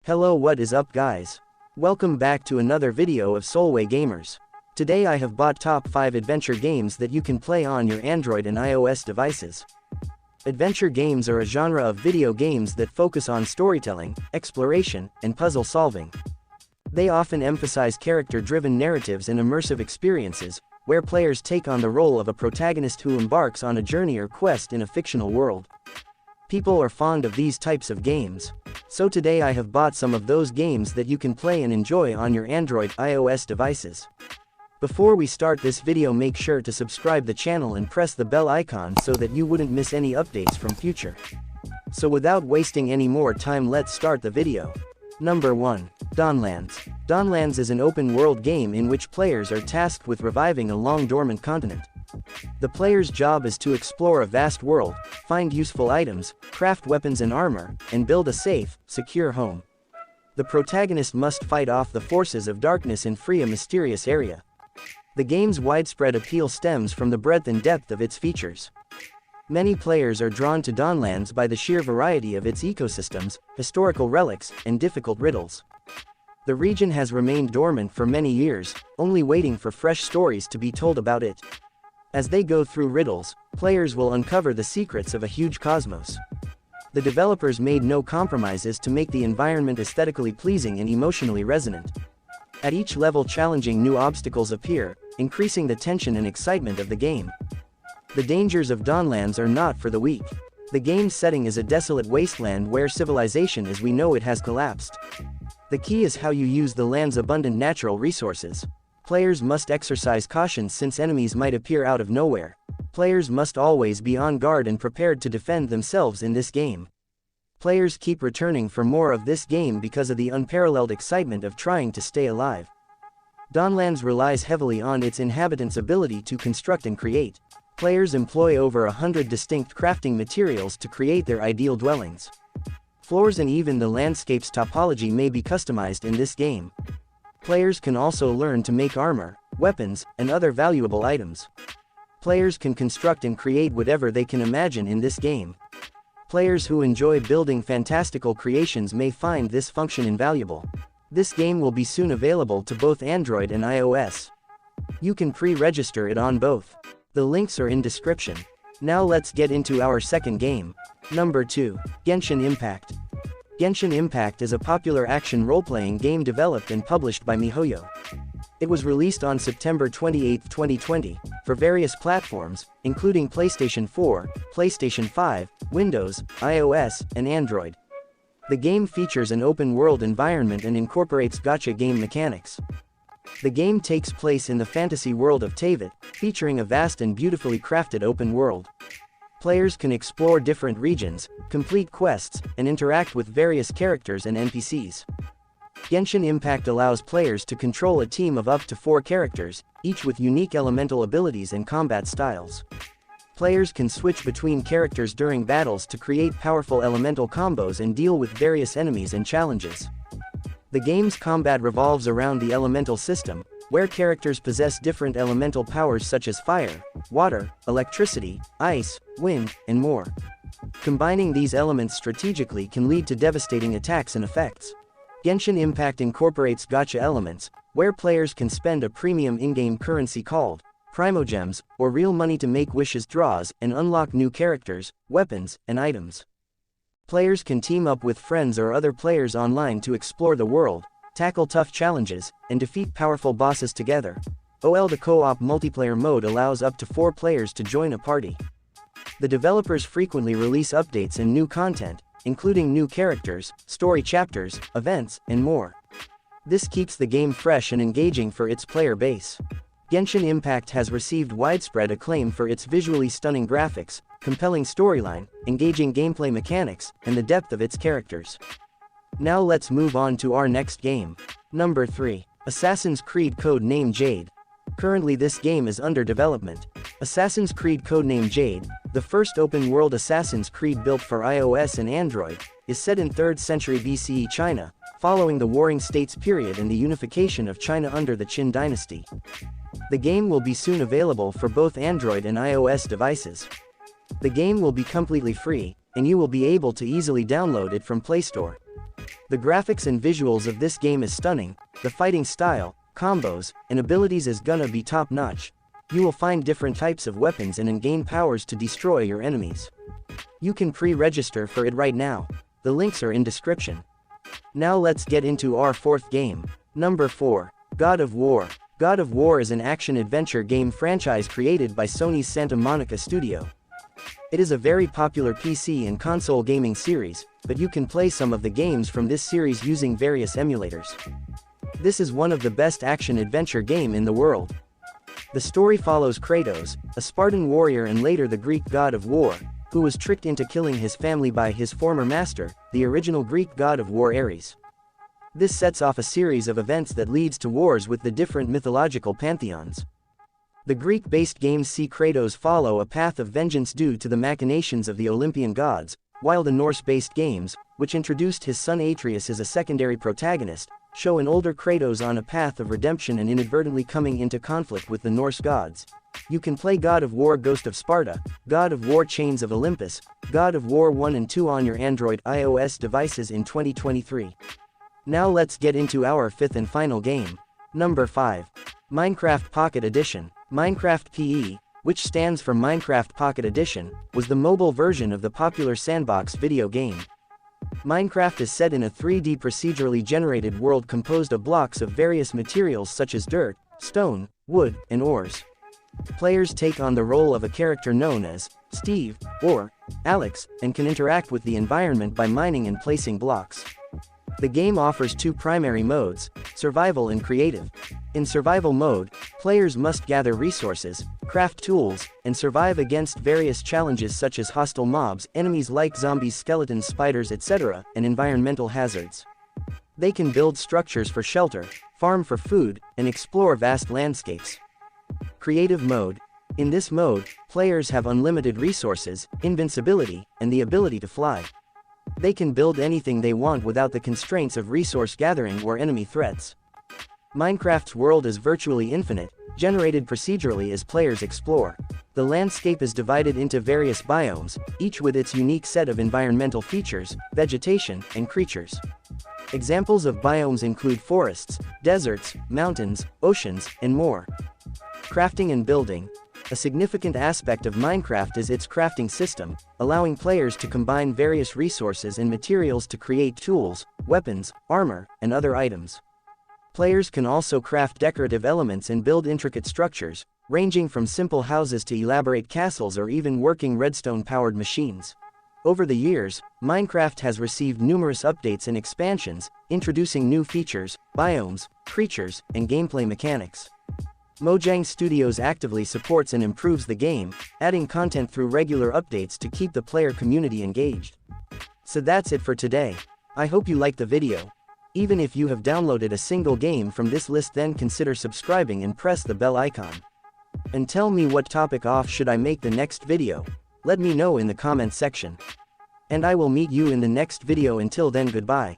Hello, what is up guys? Welcome back to another video of Solway Gamers. Today I have bought top 5 adventure games that you can play on your Android and iOS devices. Adventure games are a genre of video games that focus on storytelling, exploration, and puzzle solving. They often emphasize character-driven narratives and immersive experiences, where players take on the role of a protagonist who embarks on a journey or quest in a fictional world. People are fond of these types of games. So today I have bought some of those games that you can play and enjoy on your Android, iOS devices. Before we start this video, make sure to subscribe the channel and press the bell icon so that you wouldn't miss any updates from future. So without wasting any more time, let's start the video. Number 1. Donlands. Donlands is an open-world game in which players are tasked with reviving a long-dormant continent. The player's job is to explore a vast world, find useful items, craft weapons and armor, and build a safe, secure home. The protagonist must fight off the forces of darkness and free a mysterious area. The game's widespread appeal stems from the breadth and depth of its features. Many players are drawn to Donlands by the sheer variety of its ecosystems, historical relics, and difficult riddles. The region has remained dormant for many years, only waiting for fresh stories to be told about it. As they go through riddles, players will uncover the secrets of a huge cosmos. The developers made no compromises to make the environment aesthetically pleasing and emotionally resonant. At each level, challenging new obstacles appear, increasing the tension and excitement of the game. The dangers of Donlands are not for the weak. The game's setting is a desolate wasteland where civilization as we know it has collapsed. The key is how you use the land's abundant natural resources. Players must exercise caution since enemies might appear out of nowhere. Players must always be on guard and prepared to defend themselves in this game. Players keep returning for more of this game because of the unparalleled excitement of trying to stay alive. Donlands relies heavily on its inhabitants' ability to construct and create. Players employ over 100 distinct crafting materials to create their ideal dwellings. Floors and even the landscape's topology may be customized in this game. Players can also learn to make armor, weapons, and other valuable items. Players can construct and create whatever they can imagine in this game. Players who enjoy building fantastical creations may find this function invaluable. This game will be soon available to both Android and iOS. You can pre-register it on both. The links are in description. Now let's get into our second game. Number 2. Genshin Impact. Genshin Impact is a popular action role-playing game developed and published by MiHoYo. It was released on September 28, 2020, for various platforms, including PlayStation 4, PlayStation 5, Windows, iOS, and Android. The game features an open-world environment and incorporates gacha game mechanics. The game takes place in the fantasy world of Teyvat, featuring a vast and beautifully crafted open world. Players can explore different regions, complete quests, and interact with various characters and NPCs. Genshin Impact allows players to control a team of up to 4 characters, each with unique elemental abilities and combat styles. Players can switch between characters during battles to create powerful elemental combos and deal with various enemies and challenges. The game's combat revolves around the elemental system, where characters possess different elemental powers such as fire, water, electricity, ice, wind, and more. Combining these elements strategically can lead to devastating attacks and effects. Genshin Impact incorporates gacha elements, where players can spend a premium in-game currency called Primogems, or real money to make wishes draws and unlock new characters, weapons, and items. Players can team up with friends or other players online to explore the world, tackle tough challenges, and defeat powerful bosses together. The co-op multiplayer mode allows up to 4 players to join a party. The developers frequently release updates and new content, including new characters, story chapters, events, and more. This keeps the game fresh and engaging for its player base. Genshin Impact has received widespread acclaim for its visually stunning graphics, compelling storyline, engaging gameplay mechanics, and the depth of its characters. Now let's move on to our next game. Number 3. Assassin's Creed Codename Jade. Currently this game is under development. Assassin's Creed Codename Jade, the first open-world Assassin's Creed built for iOS and Android, is set in 3rd century BCE China, following the Warring States period and the unification of China under the Qin dynasty. The game will be soon available for both Android and iOS devices. The game will be completely free, and you will be able to easily download it from Play Store. The graphics and visuals of this game is stunning, the fighting style, combos, and abilities is gonna be top-notch. You will find different types of weapons and gain powers to destroy your enemies. You can pre-register for it right now. The links are in description. Now let's get into our fourth game. Number 4. God of War. God of War is an action-adventure game franchise created by Sony's Santa Monica studio. It is a very popular PC and console gaming series, but you can play some of the games from this series using various emulators. This is one of the best action-adventure game in the world. The story follows Kratos, a Spartan warrior and later the Greek god of war, who was tricked into killing his family by his former master, the original Greek god of war Ares. This sets off a series of events that leads to wars with the different mythological pantheons. The Greek-based games see Kratos follow a path of vengeance due to the machinations of the Olympian gods, while the Norse-based games, which introduced his son Atreus as a secondary protagonist, show an older Kratos on a path of redemption and inadvertently coming into conflict with the Norse gods. You can play God of War Ghost of Sparta, God of War Chains of Olympus, God of War 1 and 2 on your Android iOS devices in 2023. Now let's get into our fifth and final game. Number 5. Minecraft Pocket Edition. Minecraft PE, which stands for Minecraft Pocket Edition, was the mobile version of the popular sandbox video game. Minecraft is set in a 3D procedurally generated world composed of blocks of various materials such as dirt, stone, wood, and ores. Players take on the role of a character known as Steve or Alex and can interact with the environment by mining and placing blocks. The game offers two primary modes, survival and creative. In survival mode, players must gather resources, craft tools, and survive against various challenges such as hostile mobs, enemies like zombies, skeletons, spiders, etc., and environmental hazards. They can build structures for shelter, farm for food, and explore vast landscapes. Creative mode. In this mode, players have unlimited resources, invincibility, and the ability to fly. They can build anything they want without the constraints of resource gathering or enemy threats. Minecraft's world is virtually infinite, generated procedurally as players explore. The landscape is divided into various biomes, each with its unique set of environmental features, vegetation, and creatures. Examples of biomes include forests, deserts, mountains, oceans, and more. Crafting and building. A significant aspect of Minecraft is its crafting system, allowing players to combine various resources and materials to create tools, weapons, armor, and other items. Players can also craft decorative elements and build intricate structures, ranging from simple houses to elaborate castles or even working redstone-powered machines. Over the years, Minecraft has received numerous updates and expansions, introducing new features, biomes, creatures, and gameplay mechanics. Mojang Studios actively supports and improves the game, adding content through regular updates to keep the player community engaged. So that's it for today. I hope you liked the video. Even if you have downloaded a single game from this list, then consider subscribing and press the bell icon. And tell me what topic off should I make the next video. Let me know in the comments section. And I will meet you in the next video. Until then, goodbye.